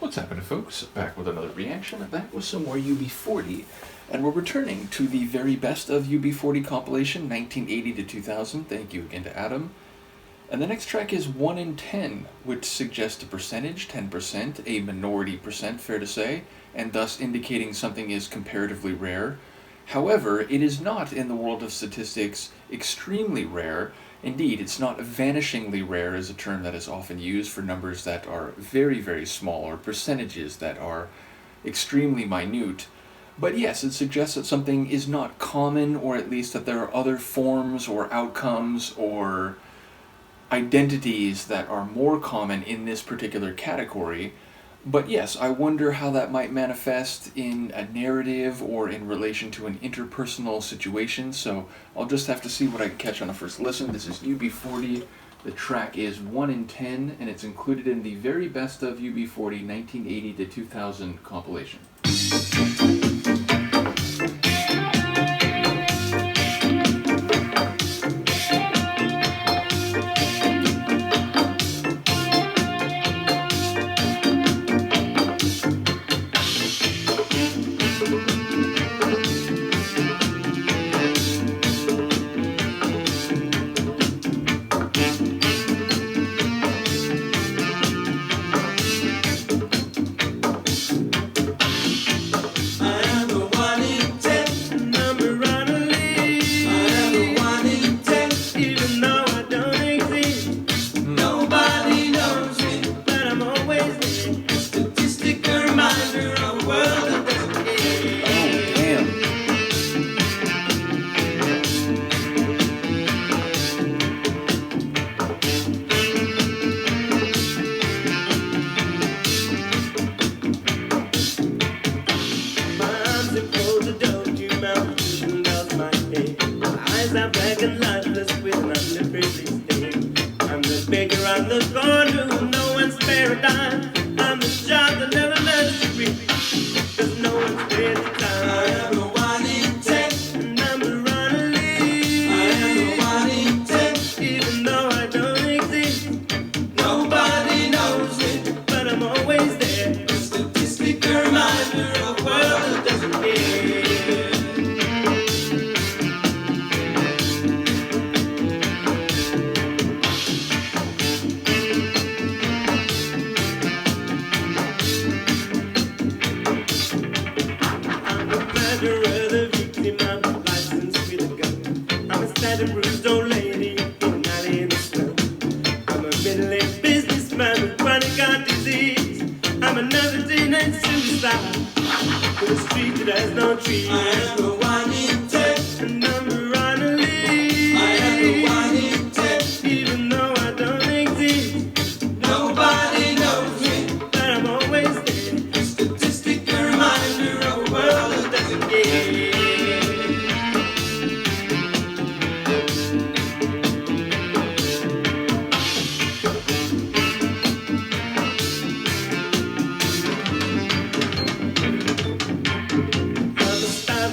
What's happening, folks? Back with another reaction. That was some more UB40, and we're returning to the Very Best of UB40 compilation, 1980 to 2000. Thank you again to Adam. And the next track is 1 in 10, which suggests a percentage, 10%, a minority percent, fair to say, and thus indicating something is comparatively rare. However, it is not, in the world of statistics, extremely rare. Indeed, it's not vanishingly rare as a term that is often used for numbers that are very, very small, or percentages that are extremely minute. But yes, it suggests that something is not common, or at least that there are other forms or outcomes or identities that are more common in this particular category. But yes, I wonder how that might manifest in a narrative or in relation to an interpersonal situation, so I'll just have to see what I can catch on a first listen. This is UB40, the track is 1 in 10, and it's included in the Very Best of UB40 1980 to 2000 compilation. I'm black and lifeless with an underprivileged stain. I'm the baker on the corner who no one's spare a dime. I'm the job that never learns to read, 'cause no one spares the time. I am the 1 in 10, and I'm the runner lead. I am the 1 in 10, even though I don't exist. Nobody knows it, but I'm always there. A statistic reminder of a world that doesn't care. And bruised old lady in an alley in the slum. I'm a middle-aged businessman with chronic heart disease. I'm another teenage suicide with a street that has no trees. I am the 1 in 10, and I'm the runner lead. I am the 1 in 10, even though I don't exist. Nobody knows me, but I'm always there. A statistic, a reminder of a world that doesn't care.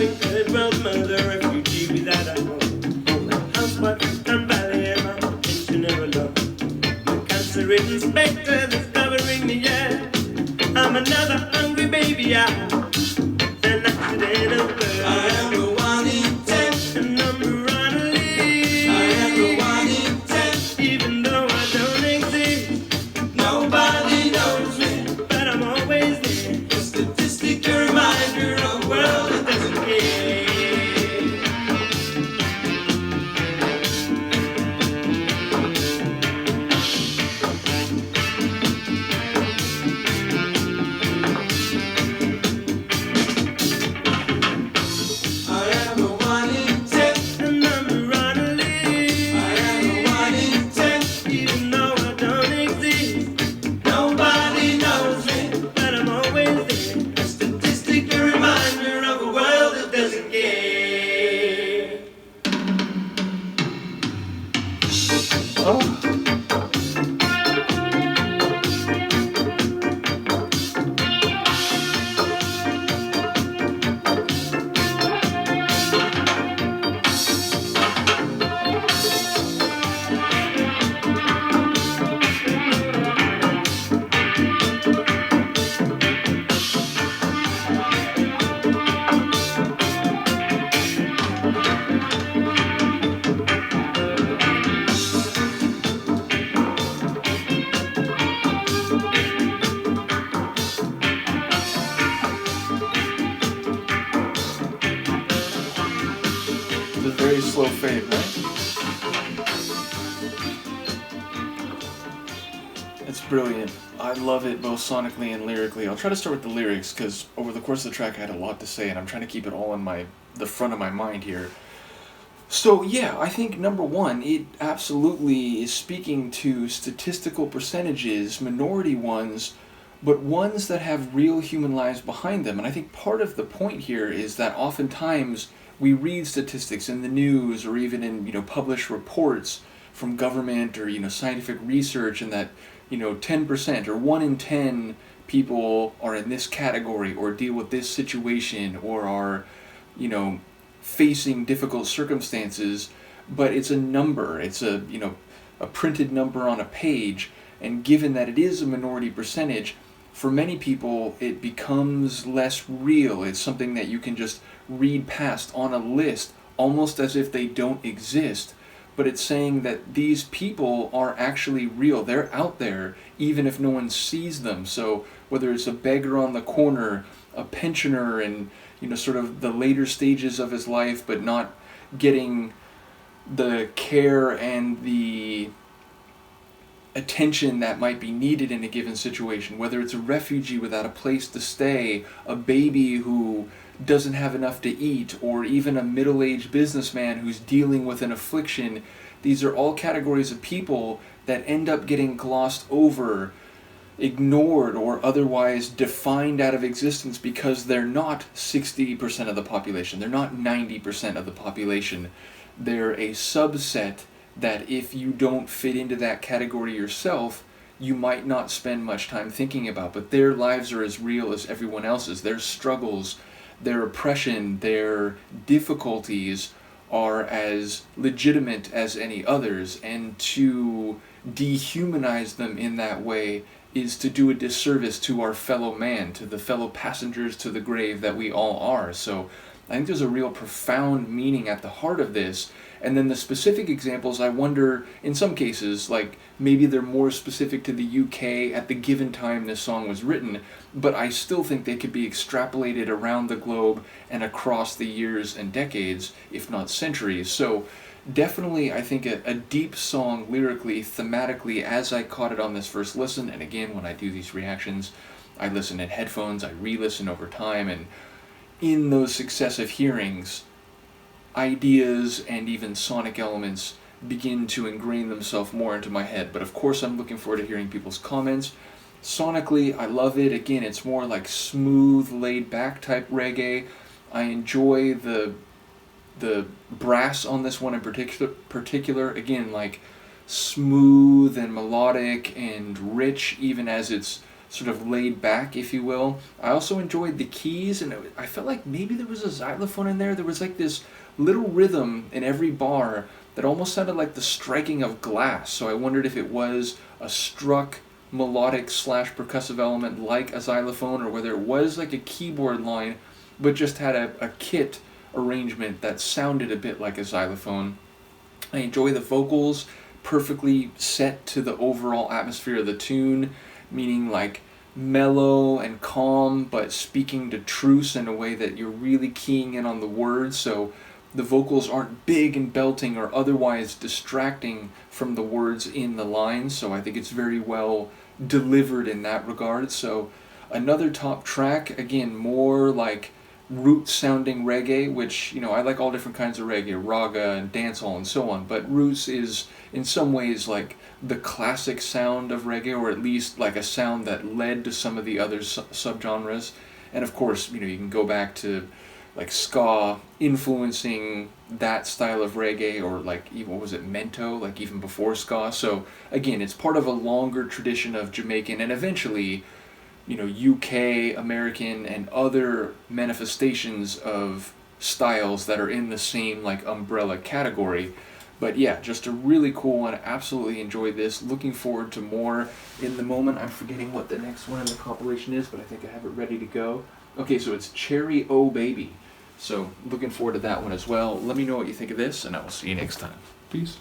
Third world mother, refugee without a home. Only housewife and valley and my pensioner alone. The cancer-ridden spectre that's covering me, yeah. I'm another hungry baby, an accidental bird. I am the 1 in 10, and I'm the runner lead. I am the 1 in 10, even though I don't exist. Nobody knows me, but I'm always there. A statistic, a reminder of a world that doesn't care. very slow fade, right? It's brilliant. I love it both sonically and lyrically. I'll try to start with the lyrics because over the course of the track I had a lot to say and I'm trying to keep it all in the front of my mind here. So yeah, I think number one, it absolutely is speaking to statistical percentages, minority ones, but ones that have real human lives behind them. And I think part of the point here is that oftentimes we read statistics in the news or even in published reports from government or scientific research, and that 10% or 1 in 10 people are in this category or deal with this situation or are facing difficult circumstances, but it's a number, it's a printed number on a page, and given that it is a minority percentage, for many people it becomes less real. It's something that you can just read past on a list almost as if they don't exist, but it's saying that these people are actually real. They're out there even if no one sees them. So whether it's a beggar on the corner, a pensioner in sort of the later stages of his life but not getting the care and the attention that might be needed in a given situation, whether it's a refugee without a place to stay, a baby who doesn't have enough to eat, or even a middle-aged businessman who's dealing with an affliction. These are all categories of people that end up getting glossed over, ignored, or otherwise defined out of existence because they're not 60% of the population. They're not 90% of the population. They're a subset that if you don't fit into that category yourself, you might not spend much time thinking about, but their lives are as real as everyone else's. Their struggles, their oppression, their difficulties are as legitimate as any others, and to dehumanize them in that way is to do a disservice to our fellow man, to the fellow passengers to the grave that we all are. So I think there's a real profound meaning at the heart of this. And then the specific examples, I wonder, in some cases, like maybe they're more specific to the UK at the given time this song was written, but I still think they could be extrapolated around the globe and across the years and decades, if not centuries. So definitely, I think a deep song lyrically, thematically, as I caught it on this first listen. And again, when I do these reactions, I listen in headphones, I re-listen over time, and in those successive hearings, ideas and even sonic elements begin to ingrain themselves more into my head. But of course, I'm looking forward to hearing people's comments. Sonically, I love it. Again, it's more like smooth, laid-back type reggae. I enjoy the brass on this one in particular. Again, like smooth and melodic and rich, even as it's sort of laid back, if you will. I also enjoyed the keys, and I felt like maybe there was a xylophone in there. There was like this little rhythm in every bar that almost sounded like the striking of glass. So I wondered if it was a struck melodic / percussive element like a xylophone, or whether it was like a keyboard line but just had a kit arrangement that sounded a bit like a xylophone. I enjoy the vocals, perfectly set to the overall atmosphere of the tune, meaning like mellow and calm, but speaking to truths in a way that you're really keying in on the words, so the vocals aren't big and belting or otherwise distracting from the words in the lines. So I think it's very well delivered in that regard. So another top track, again, more like roots sounding reggae, which, I like all different kinds of reggae, raga and dancehall and so on, but roots is in some ways like the classic sound of reggae, or at least like a sound that led to some of the other subgenres. And of course, you can go back to like ska influencing that style of reggae, or like even, what was it, mento, like even before ska. So again, it's part of a longer tradition of Jamaican and eventually UK, American, and other manifestations of styles that are in the same like umbrella category. But yeah, just a really cool one. Absolutely enjoyed this. Looking forward to more. In the moment, I'm forgetting what the next one in the compilation is, but I think I have it ready to go. Okay, so it's Cherry Oh Baby. So looking forward to that one as well. Let me know what you think of this, and I will see you next time. Peace.